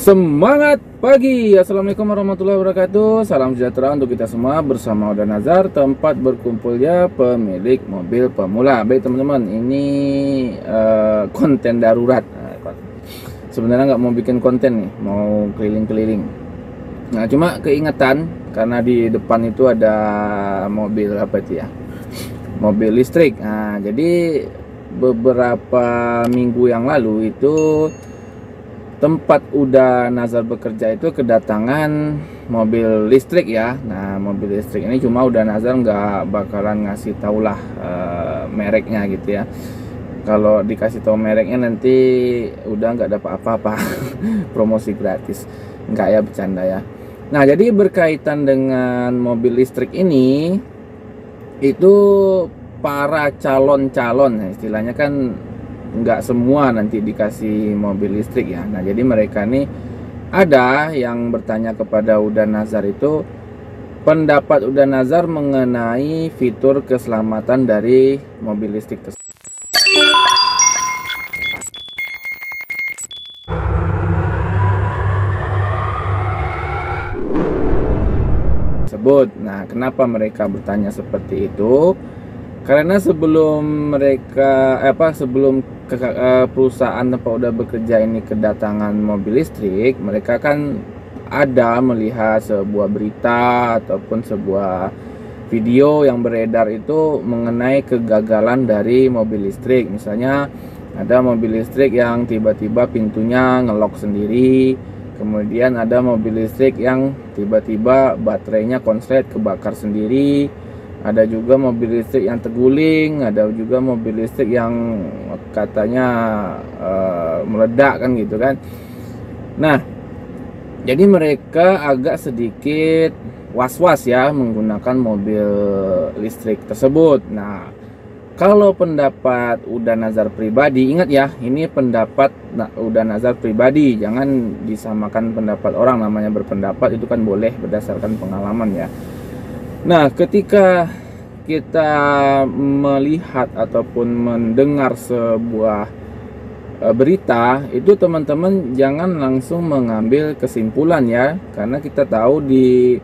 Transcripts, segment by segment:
Semangat pagi, assalamualaikum warahmatullahi wabarakatuh. Salam sejahtera untuk kita semua. Bersama Uda Nazar, tempat berkumpulnya pemilik mobil pemula. Baik teman-teman, ini konten darurat. Sebenarnya nggak mau bikin konten nih, mau keliling-keliling. Nah, cuma keingetan karena di depan itu ada mobil apa itu ya, mobil listrik. Nah, jadi beberapa minggu yang lalu itu tempat Uda Nazar bekerja itu kedatangan mobil listrik ya. Nah, mobil listrik ini cuma Uda Nazar nggak bakalan ngasih tau lah mereknya gitu ya. Kalau dikasih tahu mereknya nanti udah nggak dapat apa-apa. Promosi gratis, nggak ya, bercanda ya. Nah, jadi berkaitan dengan mobil listrik ini, itu para calon-calon, istilahnya kan nggak semua nanti dikasih mobil listrik ya. Nah, jadi mereka nih ada yang bertanya kepada Uda Nazar itu pendapat Uda Nazar mengenai fitur keselamatan dari mobil listrik tersebut. Nah, kenapa mereka bertanya seperti itu? Karena sebelum mereka sebelum perusahaan tempat udah bekerja ini kedatangan mobil listrik, mereka kan ada melihat sebuah berita ataupun sebuah video yang beredar itu mengenai kegagalan dari mobil listrik. Misalnya ada mobil listrik yang tiba-tiba pintunya ngelok sendiri, kemudian ada mobil listrik yang tiba-tiba baterainya konslet kebakar sendiri. Ada juga mobil listrik yang terguling, ada juga mobil listrik yang katanya meledak kan gitu kan. Nah, jadi mereka agak sedikit was-was ya menggunakan mobil listrik tersebut. Nah, kalau pendapat Uda Nazar pribadi, ingat ya, ini pendapat Uda Nazar pribadi, jangan disamakan pendapat orang. Namanya berpendapat itu kan boleh berdasarkan pengalaman ya. Nah, ketika kita melihat ataupun mendengar sebuah berita, itu teman-teman jangan langsung mengambil kesimpulan ya. Karena kita tahu di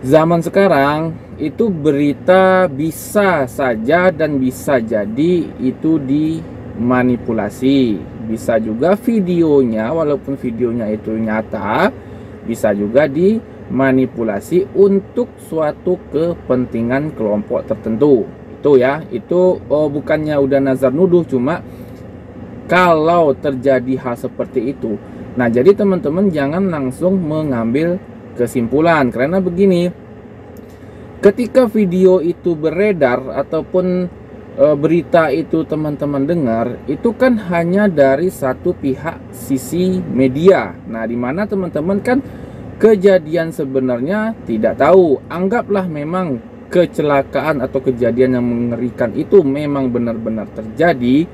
zaman sekarang itu berita bisa saja dan bisa jadi itu dimanipulasi. Bisa juga videonya, walaupun videonya itu nyata, bisa juga manipulasi untuk suatu kepentingan kelompok tertentu. Itu ya, itu bukannya Uda Nazar nuduh, cuma kalau terjadi hal seperti itu, nah jadi teman-teman jangan langsung mengambil kesimpulan. Karena begini, ketika video itu beredar ataupun berita itu teman-teman dengar, itu kan hanya dari satu pihak sisi media. Nah, dimana teman-teman kan kejadian sebenarnya tidak tahu. Anggaplah memang kecelakaan atau kejadian yang mengerikan itu memang benar-benar terjadi,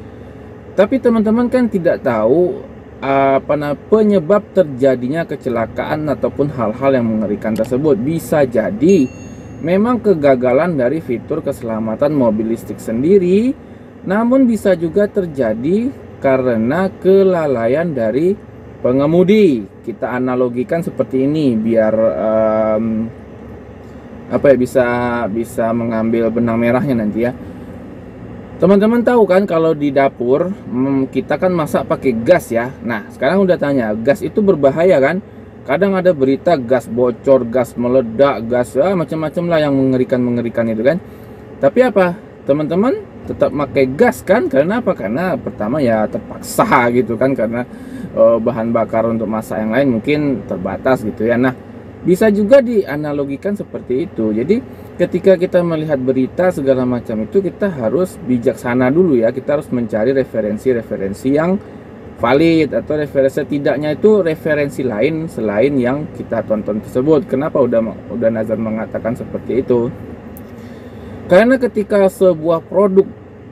tapi teman-teman kan tidak tahu penyebab terjadinya kecelakaan ataupun hal-hal yang mengerikan tersebut. Bisa jadi memang kegagalan dari fitur keselamatan mobil listrik sendiri, namun bisa juga terjadi karena kelalaian dari pengemudi. Kita analogikan seperti ini biar bisa mengambil benang merahnya nanti ya. Teman-teman tahu kan kalau di dapur kita kan masak pakai gas ya. Nah, sekarang udah tanya, gas itu berbahaya kan? Kadang ada berita gas bocor, gas meledak, gas macam-macam lah yang mengerikan itu kan. Tapi apa? Teman-teman tetap pakai gas kan? Karena apa? Karena pertama ya terpaksa gitu kan, karena bahan bakar untuk masak yang lain mungkin terbatas gitu ya. Nah, bisa juga dianalogikan seperti itu. Jadi ketika kita melihat berita segala macam itu, kita harus bijaksana dulu ya. Kita harus mencari referensi-referensi yang valid, atau referensi tidaknya itu referensi lain selain yang kita tonton tersebut. Kenapa udah Nazar mengatakan seperti itu? Karena ketika sebuah produk,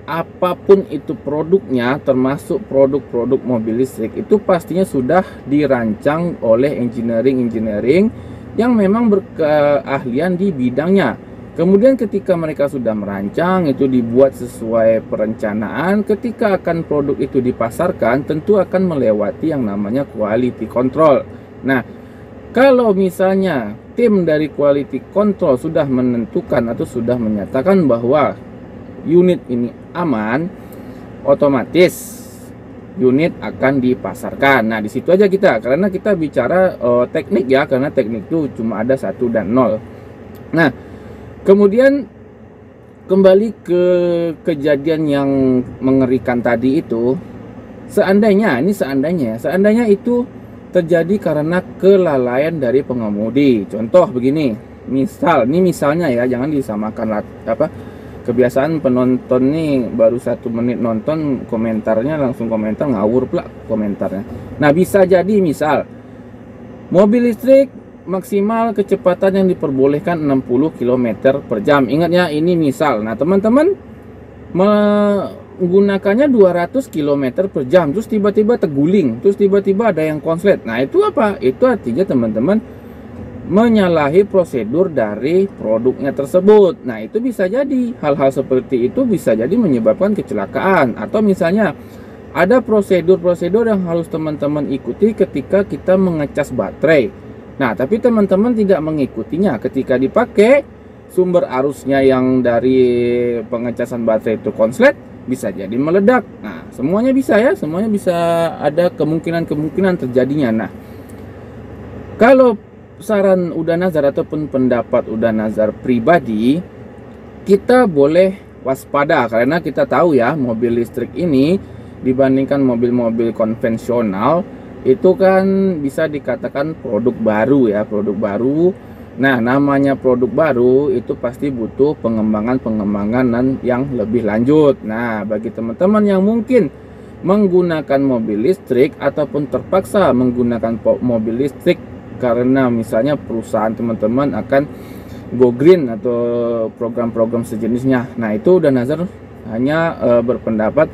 apapun itu produknya, termasuk produk-produk mobil listrik, itu pastinya sudah dirancang oleh engineering yang memang berkeahlian di bidangnya. Kemudian ketika mereka sudah merancang, itu dibuat sesuai perencanaan, ketika akan produk itu dipasarkan, tentu akan melewati yang namanya quality control. Nah, kalau misalnya tim dari quality control sudah menentukan atau sudah menyatakan bahwa unit ini aman, otomatis unit akan dipasarkan. Nah, di situ aja kita, karena kita bicara teknik ya, karena teknik itu cuma ada 1 dan 0. Nah, kemudian kembali ke kejadian yang mengerikan tadi itu, seandainya itu terjadi karena kelalaian dari pengemudi. Contoh begini, misalnya ya, jangan disamakan kebiasaan penonton nih baru 1 menit nonton, komentarnya langsung komentar ngawur pula komentarnya. Nah, bisa jadi misal mobil listrik maksimal kecepatan yang diperbolehkan 60 km per jam. Ingat ya, ini misal. Nah, teman-teman menggunakannya 200 km per jam, terus tiba-tiba terguling, terus tiba-tiba ada yang konslet. Nah, itu apa? Itu artinya teman-teman menyalahi prosedur dari produknya tersebut. Nah, itu bisa jadi hal-hal seperti itu bisa jadi menyebabkan kecelakaan. Atau misalnya ada prosedur-prosedur yang harus teman-teman ikuti ketika kita mengecas baterai. Nah, tapi teman-teman tidak mengikutinya. Ketika dipakai, sumber arusnya yang dari pengecasan baterai itu konslet, bisa jadi meledak. Nah, semuanya bisa ya, semuanya bisa ada kemungkinan terjadinya. Nah, kalau saran Uda Nazar ataupun pendapat Uda Nazar pribadi, kita boleh waspada, karena kita tahu ya, mobil listrik ini dibandingkan mobil-mobil konvensional itu kan bisa dikatakan produk baru ya, produk baru. Nah, namanya produk baru itu pasti butuh pengembangan yang lebih lanjut. Nah, bagi teman-teman yang mungkin menggunakan mobil listrik ataupun terpaksa menggunakan mobil listrik karena misalnya perusahaan teman-teman akan go green atau program-program sejenisnya. Nah, itu Uda Nazar hanya berpendapat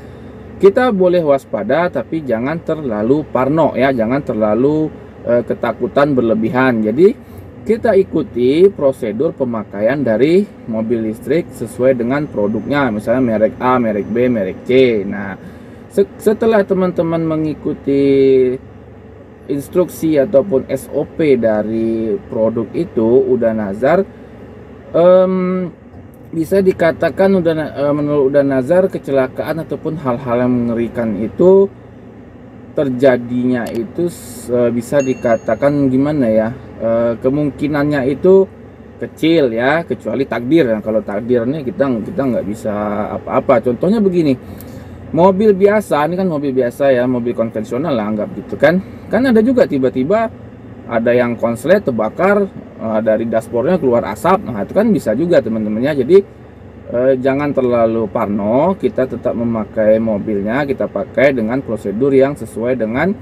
kita boleh waspada, tapi jangan terlalu parno ya, jangan terlalu ketakutan berlebihan. Jadi kita ikuti prosedur pemakaian dari mobil listrik sesuai dengan produknya, misalnya merek A, merek B, merek C. Nah, setelah teman-teman mengikuti instruksi ataupun SOP dari produk itu, Uda Nazar bisa dikatakan menurut Uda Nazar kecelakaan ataupun hal-hal yang mengerikan itu terjadinya itu bisa dikatakan gimana ya, kemungkinannya itu kecil ya, kecuali takdir. Nah, kalau takdirnya kita nggak bisa apa-apa. Contohnya begini, mobil biasa, ini kan mobil biasa ya, mobil konvensional lah anggap gitu kan ada juga tiba-tiba ada yang konslet, terbakar, dari dashboardnya keluar asap. Nah, itu kan bisa juga teman-temannya. Jadi jangan terlalu parno, kita tetap memakai mobilnya, kita pakai dengan prosedur yang sesuai dengan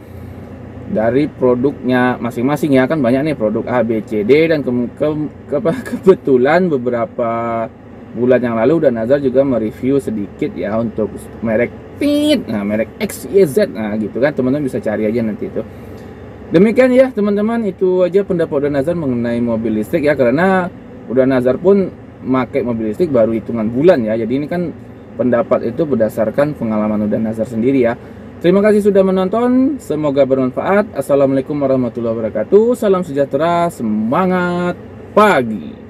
dari produknya masing-masing ya, kan banyak nih produk A, B, C, D, dan kebetulan beberapa bulan yang lalu Uda Nazar juga mereview sedikit ya untuk merek Fit, nah merek X, Y, Z, nah gitu kan, teman-teman bisa cari aja nanti itu. Demikian ya teman-teman, itu aja pendapat Uda Nazar mengenai mobil listrik ya, karena Uda Nazar pun pakai mobil listrik baru hitungan bulan ya, jadi ini kan pendapat itu berdasarkan pengalaman Uda Nazar sendiri ya. Terima kasih sudah menonton, semoga bermanfaat. Assalamualaikum warahmatullahi wabarakatuh, salam sejahtera, semangat pagi.